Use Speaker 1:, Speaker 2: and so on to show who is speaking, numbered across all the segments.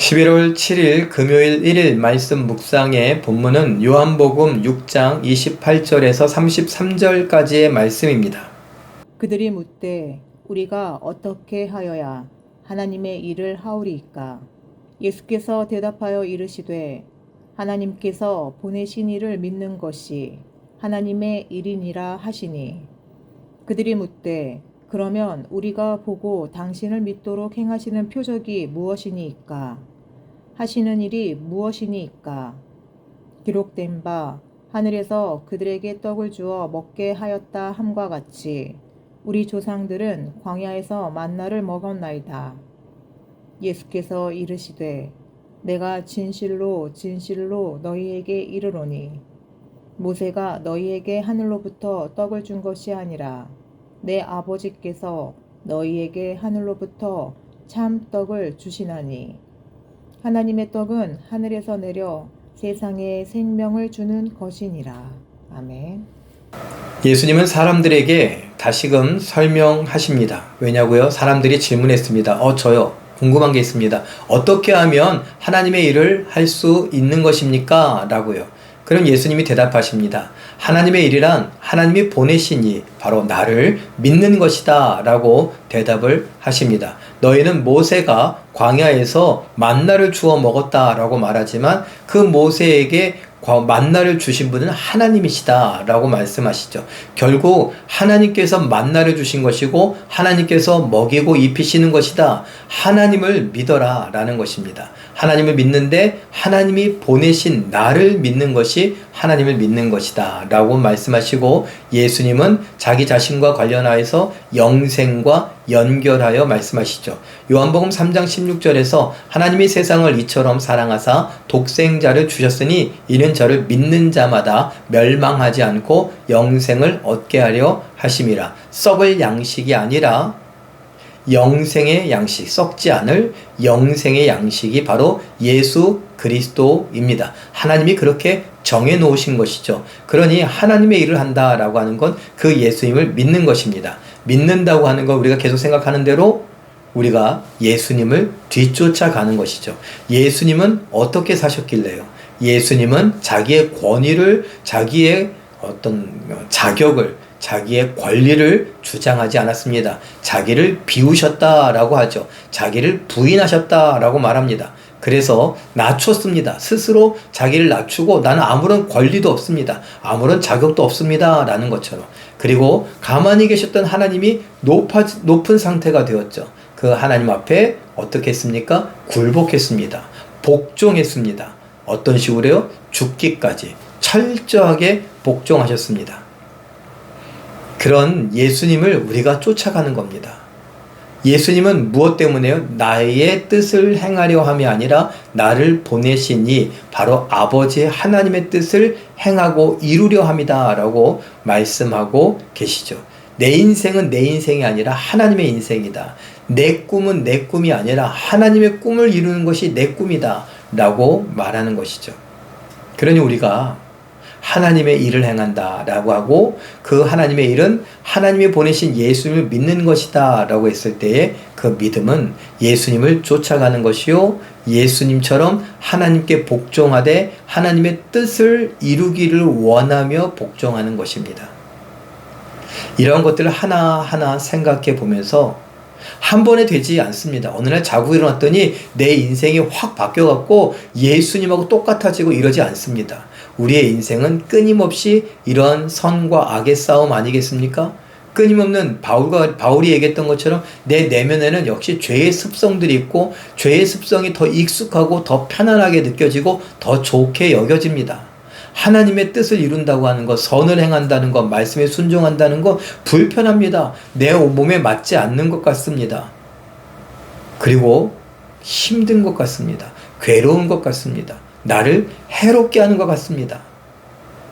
Speaker 1: 11월 7일 금요일 1일 말씀 묵상의 본문은 요한복음 6장 28절에서 33절까지의 말씀입니다.
Speaker 2: 그들이 묻되 우리가 어떻게 하여야 하나님의 일을 하오리이까? 예수께서 대답하여 이르시되 하나님께서 보내신 이를 믿는 것이 하나님의 일이니라 하시니. 그들이 묻되 그러면 우리가 보고 당신을 믿도록 행하시는 표적이 무엇이니이까? 하시는 일이 무엇이니이까? 기록된 바 하늘에서 그들에게 떡을 주어 먹게 하였다 함과 같이 우리 조상들은 광야에서 만나를 먹었나이다. 예수께서 이르시되 내가 진실로 진실로 너희에게 이르노니 모세가 너희에게 하늘로부터 떡을 준 것이 아니라 내 아버지께서 너희에게 하늘로부터 참 떡을 주시나니. 하나님의 떡은 하늘에서 내려 세상에 생명을 주는 것이니라. 아멘.
Speaker 1: 예수님은 사람들에게 다시금 설명하십니다. 왜냐고요? 사람들이 질문했습니다. 저요. 궁금한 게 있습니다. 어떻게 하면 하나님의 일을 할 수 있는 것입니까? 라고요. 그럼 예수님이 대답하십니다. 하나님의 일이란 하나님이 보내신 이 바로 나를 믿는 것이다 라고 대답을 하십니다. 너희는 모세가 광야에서 만나를 주어 먹었다 라고 말하지만 그 모세에게 만나를 주신 분은 하나님이시다 라고 말씀하시죠. 결국 하나님께서 만나를 주신 것이고 하나님께서 먹이고 입히시는 것이다. 하나님을 믿어라 라는 것입니다. 하나님을 믿는데 하나님이 보내신 나를 믿는 것이 하나님을 믿는 것이다 라고 말씀하시고, 예수님은 자기 자신과 관련하여서 영생과 연결하여 말씀하시죠. 요한복음 3장 16절에서 하나님이 세상을 이처럼 사랑하사 독생자를 주셨으니 이는 저를 믿는 자마다 멸망하지 않고 영생을 얻게 하려 하심이라. 썩을 양식이 아니라 영생의 양식, 썩지 않을 영생의 양식이 바로 예수 그리스도입니다. 하나님이 그렇게 정해 놓으신 것이죠. 그러니 하나님의 일을 한다라고 하는 건 그 예수님을 믿는 것입니다. 믿는다고 하는 건 우리가 계속 생각하는 대로 우리가 예수님을 뒤쫓아가는 것이죠. 예수님은 어떻게 사셨길래요? 예수님은 자기의 권위를, 자기의 어떤 자격을, 자기의 권리를 주장하지 않았습니다. 자기를 비우셨다라고 하죠. 자기를 부인하셨다라고 말합니다. 그래서 낮췄습니다. 스스로 자기를 낮추고 나는 아무런 권리도 없습니다. 아무런 자격도 없습니다. 라는 것처럼. 그리고 가만히 계셨던 하나님이 높은 상태가 되었죠. 그 하나님 앞에 어떻게 했습니까? 굴복했습니다. 복종했습니다. 어떤 식으로요? 죽기까지 철저하게 복종하셨습니다. 그런 예수님을 우리가 쫓아가는 겁니다. 예수님은 무엇 때문에요? 나의 뜻을 행하려 함이 아니라 나를 보내시니 바로 아버지 하나님의 뜻을 행하고 이루려 함이다 라고 말씀하고 계시죠. 내 인생은 내 인생이 아니라 하나님의 인생이다. 내 꿈은 내 꿈이 아니라 하나님의 꿈을 이루는 것이 내 꿈이다 라고 말하는 것이죠. 그러니 우리가 하나님의 일을 행한다 라고 하고, 그 하나님의 일은 하나님이 보내신 예수님을 믿는 것이다 라고 했을 때에 그 믿음은 예수님을 쫓아가는 것이요, 예수님처럼 하나님께 복종하되 하나님의 뜻을 이루기를 원하며 복종하는 것입니다. 이런 것들을 하나하나 생각해 보면서 한 번에 되지 않습니다. 어느 날 자고 일어났더니 내 인생이 확 바뀌어갖고 예수님하고 똑같아지고 이러지 않습니다. 우리의 인생은 끊임없이 이런 선과 악의 싸움 아니겠습니까? 끊임없는 바울이 얘기했던 것처럼 내 내면에는 역시 죄의 습성들이 있고, 죄의 습성이 더 익숙하고 더 편안하게 느껴지고 더 좋게 여겨집니다. 하나님의 뜻을 이룬다고 하는 것, 선을 행한다는 것, 말씀에 순종한다는 것 불편합니다. 내 몸에 맞지 않는 것 같습니다. 그리고 힘든 것 같습니다. 괴로운 것 같습니다. 나를 해롭게 하는 것 같습니다.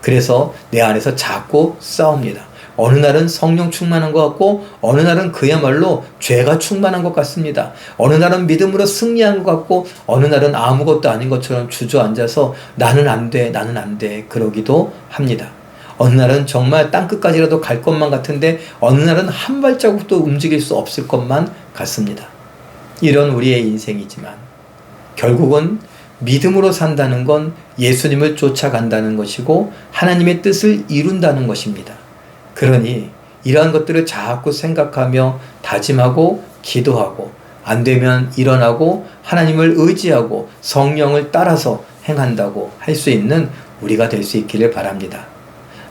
Speaker 1: 그래서 내 안에서 자꾸 싸웁니다. 어느 날은 성령 충만한 것 같고 어느 날은 그야말로 죄가 충만한 것 같습니다. 어느 날은 믿음으로 승리한 것 같고 어느 날은 아무것도 아닌 것처럼 주저앉아서 나는 안 돼, 나는 안 돼 그러기도 합니다. 어느 날은 정말 땅끝까지라도 갈 것만 같은데 어느 날은 한 발자국도 움직일 수 없을 것만 같습니다. 이런 우리의 인생이지만 결국은 믿음으로 산다는 건 예수님을 쫓아간다는 것이고 하나님의 뜻을 이룬다는 것입니다. 그러니 이러한 것들을 자꾸 생각하며 다짐하고 기도하고 안 되면 일어나고 하나님을 의지하고 성령을 따라서 행한다고 할 수 있는 우리가 될 수 있기를 바랍니다.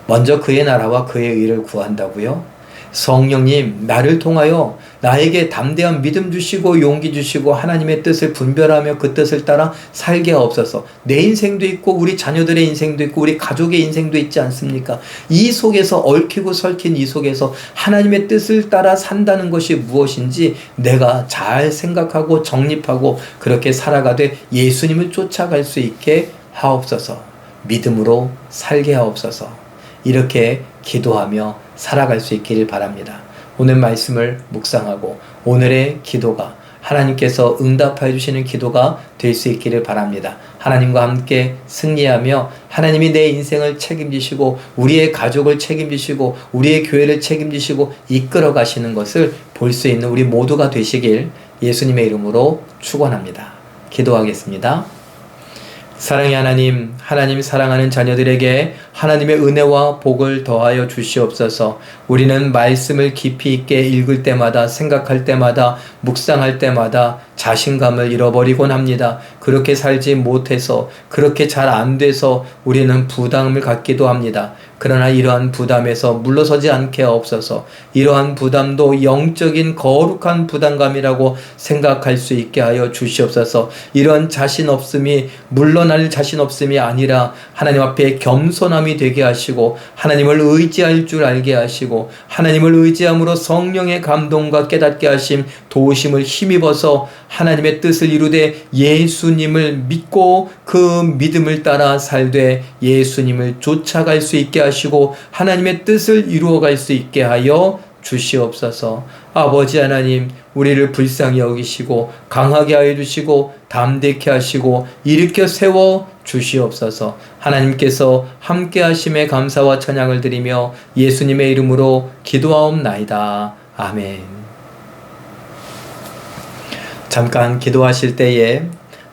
Speaker 1: 먼저 그의 나라와 그의 의를 구한다고요? 성령님, 나를 통하여 나에게 담대한 믿음 주시고 용기 주시고 하나님의 뜻을 분별하며 그 뜻을 따라 살게 하옵소서. 내 인생도 있고 우리 자녀들의 인생도 있고 우리 가족의 인생도 있지 않습니까? 이 속에서 얽히고 설킨 이 속에서 하나님의 뜻을 따라 산다는 것이 무엇인지 내가 잘 생각하고 정립하고 그렇게 살아가되 예수님을 쫓아갈 수 있게 하옵소서. 믿음으로 살게 하옵소서. 이렇게 기도하며 살아갈 수 있기를 바랍니다. 오늘 말씀을 묵상하고 오늘의 기도가 하나님께서 응답하여 주시는 기도가 될 수 있기를 바랍니다. 하나님과 함께 승리하며 하나님이 내 인생을 책임지시고 우리의 가족을 책임지시고 우리의 교회를 책임지시고 이끌어 가시는 것을 볼 수 있는 우리 모두가 되시길 예수님의 이름으로 축원합니다. 기도하겠습니다. 사랑의 하나님, 하나님 사랑하는 자녀들에게 하나님의 은혜와 복을 더하여 주시옵소서. 우리는 말씀을 깊이 있게 읽을 때마다 생각할 때마다 묵상할 때마다 자신감을 잃어버리곤 합니다. 그렇게 살지 못해서 그렇게 잘 안 돼서 우리는 부담을 갖기도 합니다. 그러나 이러한 부담에서 물러서지 않게 하옵소서. 이러한 부담도 영적인 거룩한 부담감이라고 생각할 수 있게 하여 주시옵소서. 이러한 자신 없음이 물러날 자신 없음이 아니라 하나님 앞에 겸손함이 되게 하시고 하나님을 의지할 줄 알게 하시고 하나님을 의지함으로 성령의 감동과 깨닫게 하심 도우심을 힘입어서 하나님의 뜻을 이루되 예수님을 믿고 그 믿음을 따라 살되 예수님을 쫓아갈 수 있게 하시고 하나님의 뜻을 이루어갈 수 있게 하여 주시옵소서. 아버지 하나님, 우리를 불쌍히 여기시고 강하게 하여 주시고 담대케 하시고 일으켜 세워 주시옵소서. 하나님께서 함께 하심에 감사와 찬양을 드리며 예수님의 이름으로 기도하옵나이다. 아멘. 잠깐 기도하실 때에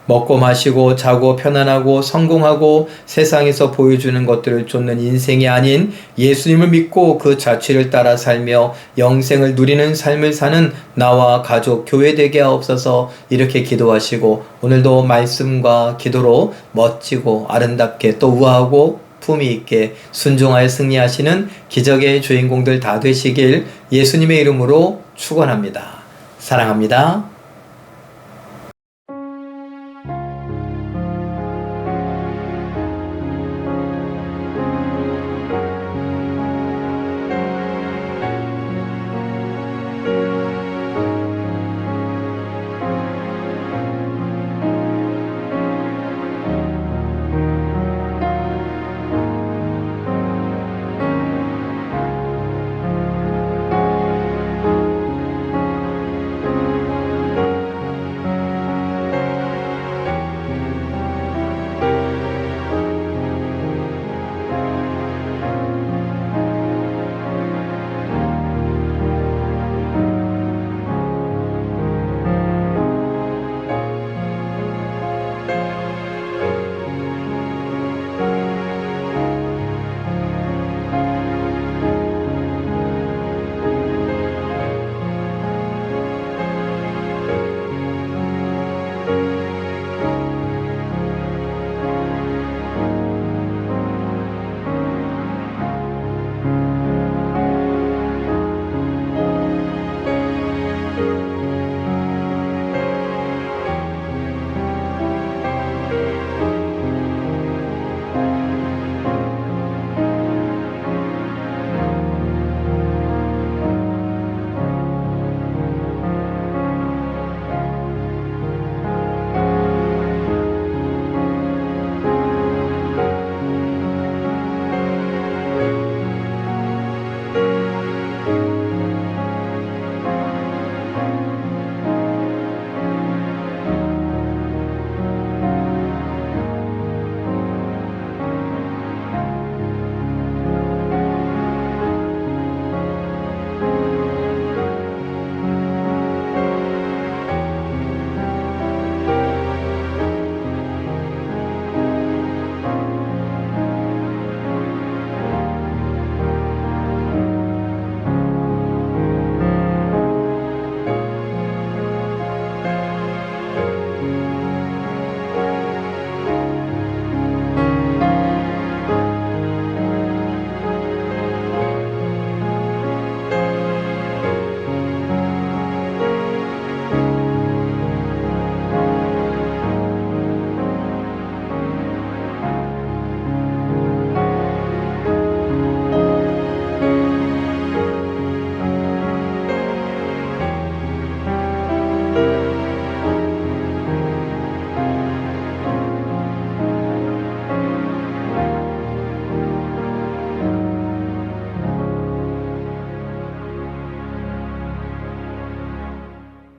Speaker 1: 먹고 마시고 자고 편안하고 성공하고 세상에서 보여주는 것들을 쫓는 인생이 아닌 예수님을 믿고 그 자취를 따라 살며 영생을 누리는 삶을 사는 나와 가족, 교회 되게 하옵소서. 이렇게 기도하시고 오늘도 말씀과 기도로 멋지고 아름답게 또 우아하고 품위 있게 순종하여 승리하시는 기적의 주인공들 다 되시길 예수님의 이름으로 축원합니다. 사랑합니다.